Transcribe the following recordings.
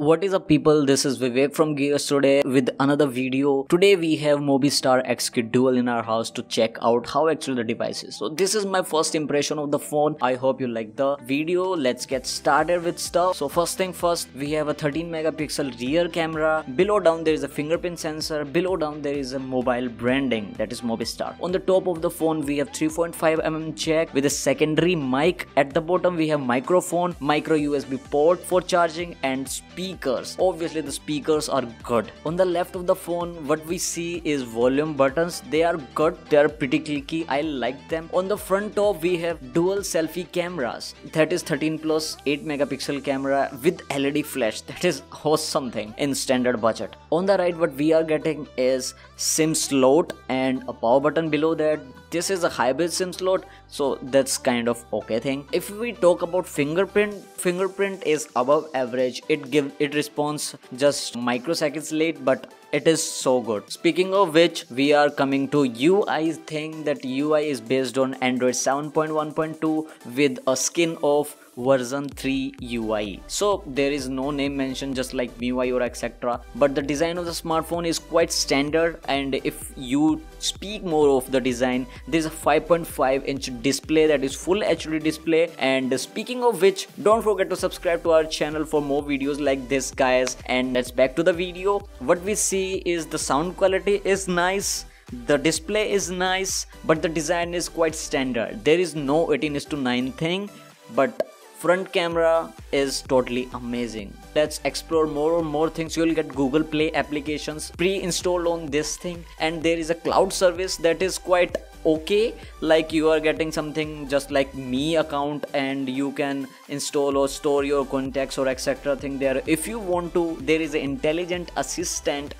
What is up people, this is Vivek from GearsToday with another video. Today we have Mobiistar XQ Dual in our house to check out how actually the device is. So this is my first impression of the phone. I hope you like the video. Let's get started with stuff. So first thing first, we have a 13 megapixel rear camera. Below down there is a fingerprint sensor. Below down there is a mobile branding, that is Mobiistar. On the top of the phone we have 3.5mm jack with a secondary mic. At the bottom we have microphone, micro USB port for charging and speakers. Obviously the speakers are good. On the left of the phone what we see is volume buttons. They are good, they are pretty clicky. I like them. On the front top we have dual selfie cameras, that is 13 plus 8 megapixel camera with LED flash. That is awesome thing in standard budget. On the right what we are getting is SIM slot and a power button below that. This is a hybrid SIM slot, so that's kind of okay thing. If we talk about fingerprint is above average. It responds just microseconds late, but it is so good. Speaking of which, we are coming to UI thing. That UI is based on Android 7.1.2 with a skin of version 3 UI. So there is no name mentioned, just like MIUI or etc. But the design of the smartphone is quite standard, and if you speak more of the design, there is a 5.5-inch display, that is full HD display. And speaking of which, don't forget to subscribe to our channel for more videos like this, guys. And let's back to the video. What we see is the sound quality is nice, the display is nice, but the design is quite standard. There is no 18:9 thing, but front camera is totally amazing. Let's explore more things. You'll get Google Play applications pre-installed on this thing, and there is a cloud service that is quite okay. Like you are getting something just like Me account, and you can install or store your contacts or etc. thing there. If you want to, there is an intelligent assistant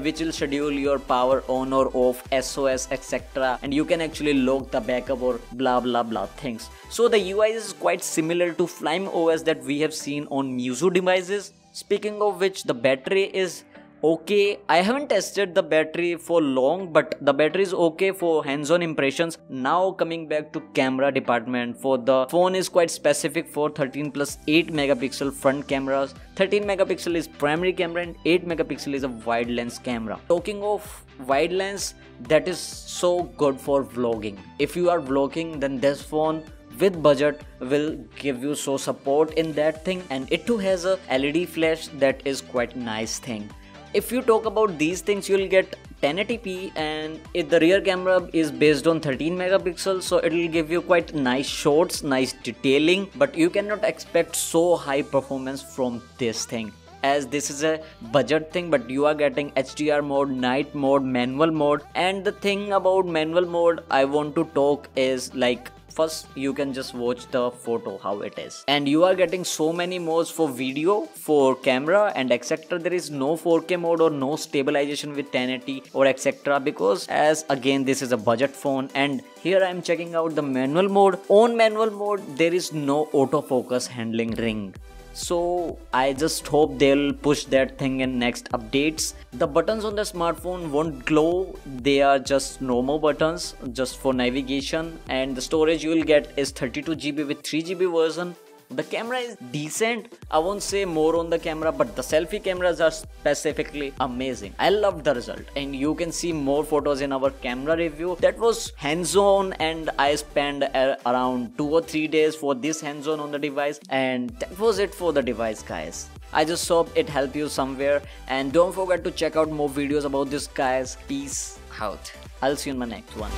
which will schedule your power on or off, SOS etc. and you can actually log the backup or blah blah blah things. So the UI is quite similar to Flame OS that we have seen on Meizu devices. Speaking of which, the battery is okay. I haven't tested the battery for long, but the battery is okay for hands-on impressions. Now coming back to camera department, for the phone is quite specific for 13 plus 8 megapixel front cameras. 13 megapixel is primary camera and 8 megapixel is a wide lens camera. Talking of wide lens, that is so good for vlogging. If you are vlogging, then this phone with budget will give you so support in that thing. And it too has a LED flash, that is quite nice thing. If you talk about these things, you'll get 1080p, and if the rear camera is based on 13 megapixels, so it will give you quite nice shots, nice detailing, but you cannot expect so high performance from this thing, as this is a budget thing. But you are getting HDR mode, night mode, manual mode. And the thing about manual mode I want to talk is, like, first you can just watch the photo how it is, and you are getting so many modes for video, for camera and etc. There is no 4K mode or no stabilization with 1080 or etc. because as again this is a budget phone. And here I am checking out the manual mode. On manual mode there is no autofocus handling ring, so I just hope they'll push that thing in next updates. The buttons on the smartphone won't glow, they are just normal buttons just for navigation. And the storage you will get is 32GB with 3GB version. The camera is decent. I won't say more on the camera, but the selfie cameras are specifically amazing. I love the result, and you can see more photos in our camera review. That was hands-on, and I spent around 2 or 3 days for this hands-on on the device, and that was it for the device, guys. I just hope it helped you somewhere, and don't forget to check out more videos about this, guys. Peace out. I'll see you in my next one.